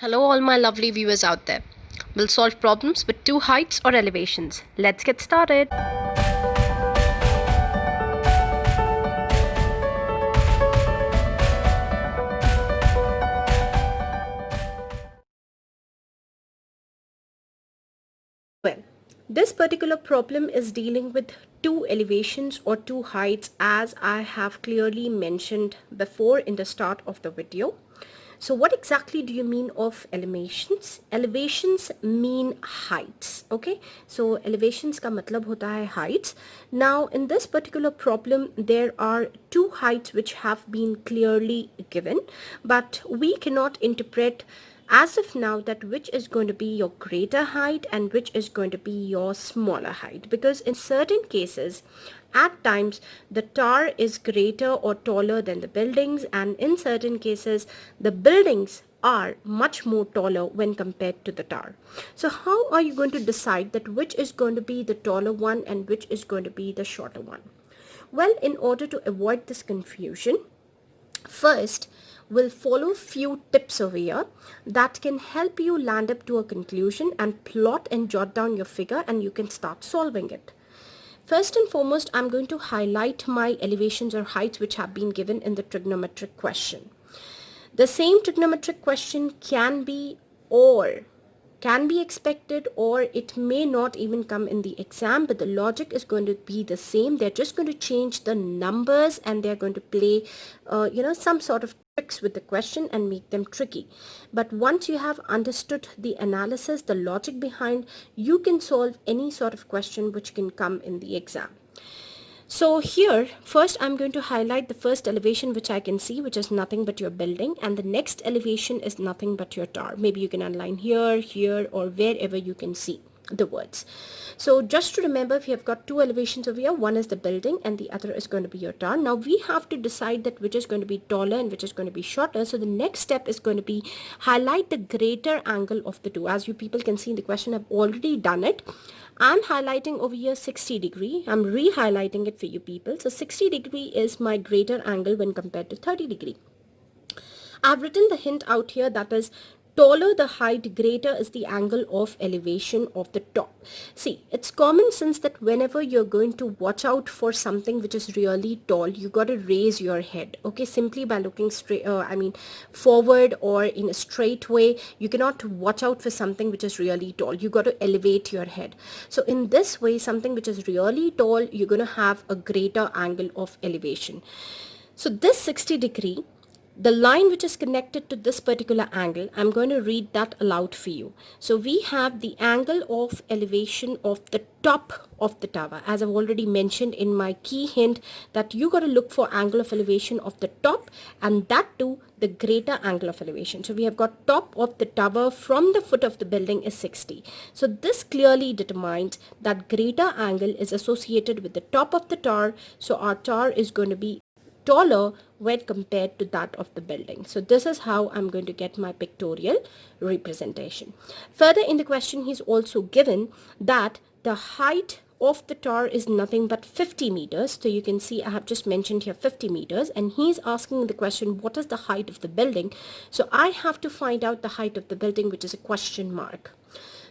Hello, all my lovely viewers out there. We'll solve problems with two heights or elevations. Let's get started. Well, this particular problem is dealing with two elevations or two heights, as I have clearly mentioned before in the start of the video. So what exactly do you mean of elevations? Elevations mean heights, okay? So elevations ka matlab hota hai heights. Now in this particular problem, there are two heights which have been clearly given, but we cannot interpret as of now that which is going to be your greater height and which is going to be your smaller height, because in certain cases at times the tower is greater or taller than the buildings, and in certain cases the buildings are much more taller when compared to the tower. So how are you going to decide that which is going to be the taller one and which is going to be the shorter one? Well, in order to avoid this confusion, first we'll follow few tips over here that can help you land up to a conclusion and plot and jot down your figure, and you can start solving it. First and foremost, I'm going to highlight my elevations or heights which have been given in the trigonometric question. The same trigonometric question can be expected, or it may not even come in the exam, but the logic is going to be the same. They're just going to change the numbers and they're going to play some sort of tricks with the question and make them tricky. But once you have understood the analysis, the logic behind, you can solve any sort of question which can come in the exam. So here, first I'm going to highlight the first elevation which I can see, which is nothing but your building, and the next elevation is nothing but your tower. Maybe you can underline here, here, or wherever you can see the words. So just to remember, if you have got two elevations over here, one is the building and the other is going to be your tower. Now we have to decide that which is going to be taller and which is going to be shorter. So the next step is going to be highlight the greater angle of the two. As you people can see in the question, I've already done it. I'm highlighting over here 60 degree. I'm re-highlighting it for you people. So 60 degree is my greater angle when compared to 30 degree. I've written the hint out here, that is, taller the height, greater is the angle of elevation of the top. See, it's common sense that whenever you're going to watch out for something which is really tall, you got to raise your head, okay? Simply by looking straight, forward or in a straight way, you cannot watch out for something which is really tall. You got to elevate your head. So in this way, something which is really tall, you're going to have a greater angle of elevation. So this 60 degree, the line which is connected to this particular angle, I'm going to read that aloud for you. So we have the angle of elevation of the top of the tower. As I've already mentioned in my key hint, that you got to look for angle of elevation of the top, and that too the greater angle of elevation. So we have got top of the tower from the foot of the building is 60. So this clearly determines that greater angle is associated with the top of the tower. So our tower is going to be taller when compared to that of the building. So this is how I'm going to get my pictorial representation. Further in the question, he's also given that the height of the tower is nothing but 50 meters. So you can see I have just mentioned here 50 meters, and he's asking the question, what is the height of the building? So I have to find out the height of the building, which is a question mark.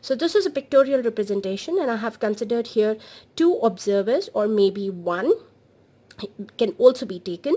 So this is a pictorial representation, and I have considered here two observers, or maybe one can also be taken,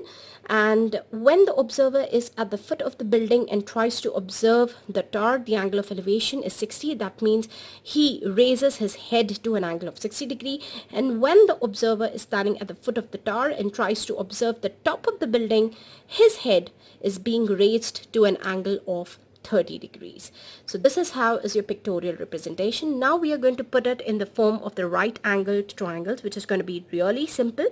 and when the observer is at the foot of the building and tries to observe the tower, the angle of elevation is 60. That means he raises his head to an angle of 60 degree, and when the observer is standing at the foot of the tower and tries to observe the top of the building, his head is being raised to an angle of 30 degrees. So this is how is your pictorial representation. Now we are going to put it in the form of the right angled triangles, which is going to be really simple.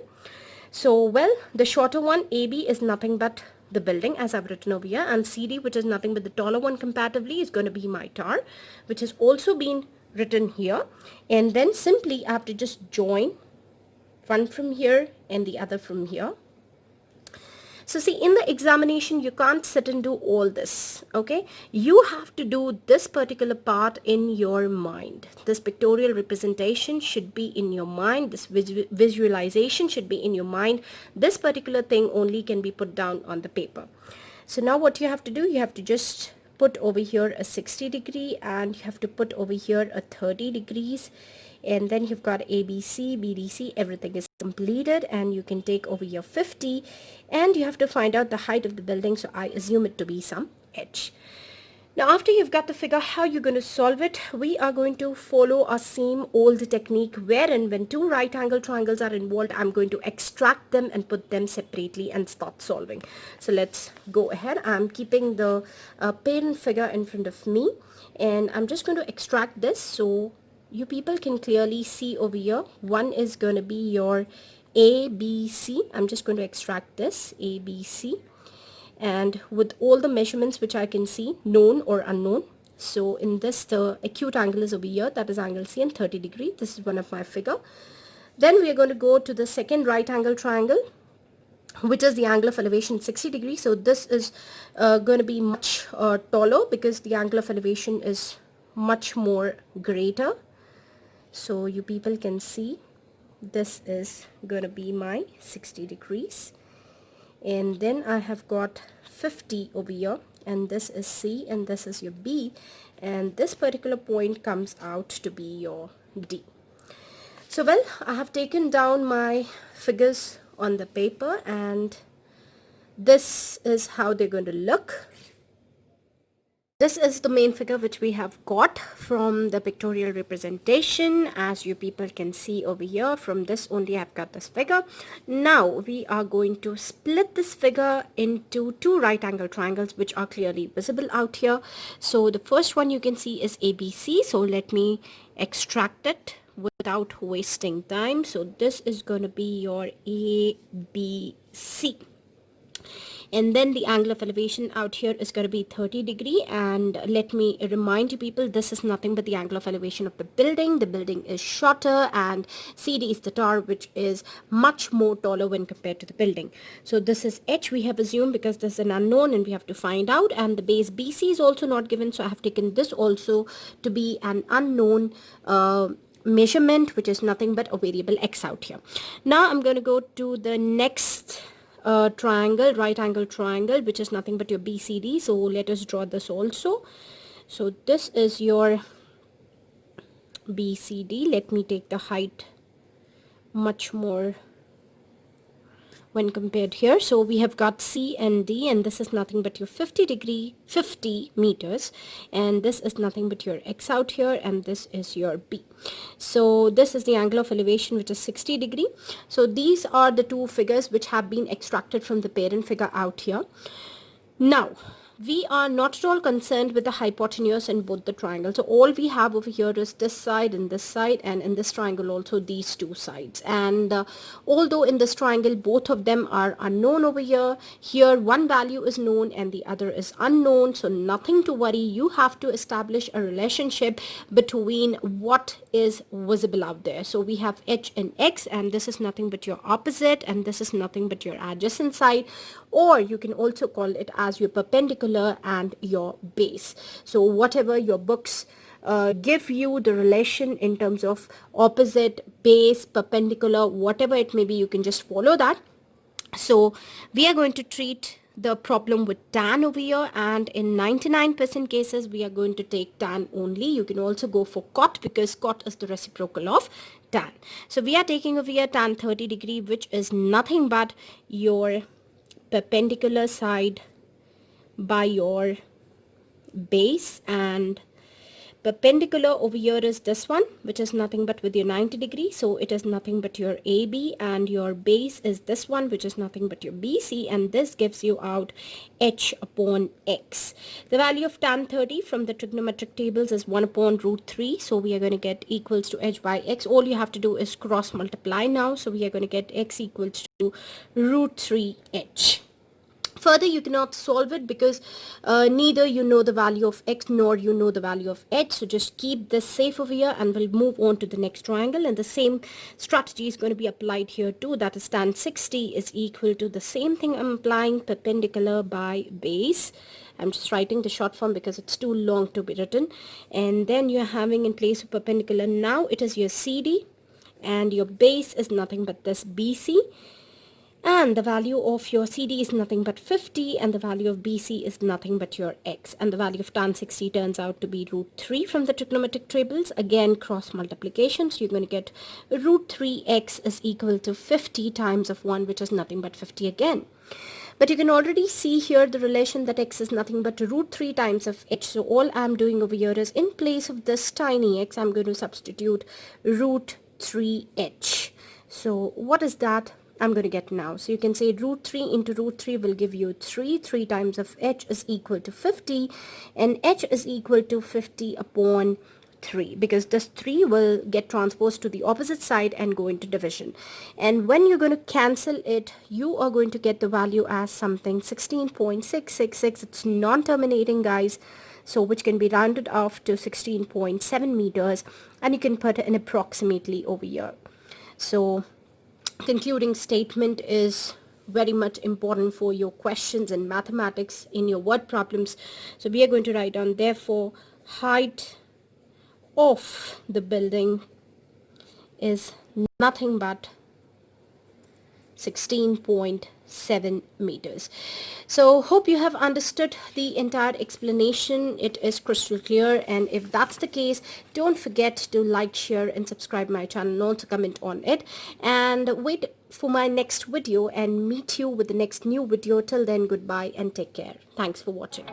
So, well, the shorter one, AB, is nothing but the building, as I've written over here, and CD, which is nothing but the taller one comparatively, is going to be my tower, which has also been written here. And then simply I have to just join one from here and the other from here. So see, in the examination, you can't sit and do all this, okay? You have to do this particular part in your mind. This pictorial representation should be in your mind. This visualization should be in your mind. This particular thing only can be put down on the paper. So now what you have to do, you have to just put over here a 60 degree, and you have to put over here a 30 degrees, and then you've got ABC, BDC, everything is completed, and you can take over your 50, and you have to find out the height of the building, so I assume it to be some h. Now after you've got the figure, how you're going to solve it, we are going to follow our same old technique wherein when two right angle triangles are involved, I'm going to extract them and put them separately and start solving. So let's go ahead. I'm keeping the parent figure in front of me, and I'm just going to extract this so you people can clearly see over here. One is going to be your ABC. I'm just going to extract this ABC, and with all the measurements which I can see, known or unknown. So in this, the acute angle is over here, that is angle C and 30 degree. This is one of my figure. Then we are going to go to the second right angle triangle, which is the angle of elevation 60 degrees. So this is going to be much taller because the angle of elevation is much more greater. So you people can see this is going to be my 60 degrees. And then I have got 50 over here, and this is C and this is your B, and this particular point comes out to be your D. So well, I have taken down my figures on the paper, and this is how they're going to look. This is the main figure which we have got from the pictorial representation. As you people can see over here, from this only I've got this figure. Now we are going to split this figure into two right angle triangles which are clearly visible out here. So the first one you can see is ABC. So let me extract it without wasting time. So this is going to be your ABC. And then the angle of elevation out here is going to be 30 degree, and let me remind you people, this is nothing but the angle of elevation of the building. The building is shorter, and CD is the tower, which is much more taller when compared to the building. So this is H we have assumed because this is an unknown and we have to find out, and the base BC is also not given, so I have taken this also to be an unknown measurement, which is nothing but a variable X out here. Now I'm going to go to the next triangle, right angle triangle, which is nothing but your BCD. So let us draw this also. So this is your BCD. Let me take the height much more when compared here. So we have got C and D, and this is nothing but your 50 meters, and this is nothing but your X out here, and this is your B. So this is the angle of elevation, which is 60 degree. So these are the two figures which have been extracted from the parent figure out here. Now we are not at all concerned with the hypotenuse in both the triangles. So all we have over here is this side, and in this triangle also these two sides. And although in this triangle both of them are unknown over here, here one value is known and the other is unknown. So nothing to worry. You have to establish a relationship between what is visible out there. So we have H and X, and this is nothing but your opposite, and this is nothing but your adjacent side, or you can also call it as your perpendicular and your base. So whatever your books give you the relation in terms of opposite, base, perpendicular, whatever it may be, you can just follow that. So we are going to treat the problem with tan over here, and in 99% cases we are going to take tan only. You can also go for cot because cot is the reciprocal of tan. So we are taking over here tan 30 degree, which is nothing but your perpendicular side by your base, and perpendicular over here is this one, which is nothing but with your 90 degree. So it is nothing but your AB, and your base is this one, which is nothing but your BC, and this gives you out H upon X. The value of tan 30 from the trigonometric tables is 1 upon root 3. So we are going to get equals to H by X. All you have to do is cross multiply now. So we are going to get X equals to root 3H. Further, you cannot solve it because neither you know the value of X nor you know the value of H. So just keep this safe over here, and we'll move on to the next triangle. And the same strategy is going to be applied here too. That is tan 60 is equal to the same thing I'm applying, perpendicular by base. I'm just writing the short form because it's too long to be written. And then you're having in place of perpendicular, now it is your CD, and your base is nothing but this BC. And the value of your CD is nothing but 50, and the value of BC is nothing but your X. And the value of tan 60 turns out to be root 3 from the trigonometric tables. Again, cross multiplication. So you're going to get root 3x is equal to 50 times of 1, which is nothing but 50 again. But you can already see here the relation that x is nothing but root 3 times of h. So all I'm doing over here is in place of this tiny x, I'm going to substitute root 3h. So what is that? I'm going to get now. So you can say root 3 into root 3 will give you 3. 3 times of h is equal to 50, and h is equal to 50 upon 3, because this 3 will get transposed to the opposite side and go into division. And when you're going to cancel it, you are going to get the value as something 16.666. It's non-terminating, guys, so which can be rounded off to 16.7 meters, and you can put an approximately over here. So concluding statement is very much important for your questions in mathematics in your word problems. So we are going to write down, therefore, height of the building is nothing but 16.7 meters. So hope you have understood the entire explanation. It is crystal clear, and if that's the case, don't forget to like, share and subscribe my channel, and also comment on it, and wait for my next video and meet you with the next new video. Till then, goodbye and take care. Thanks for watching.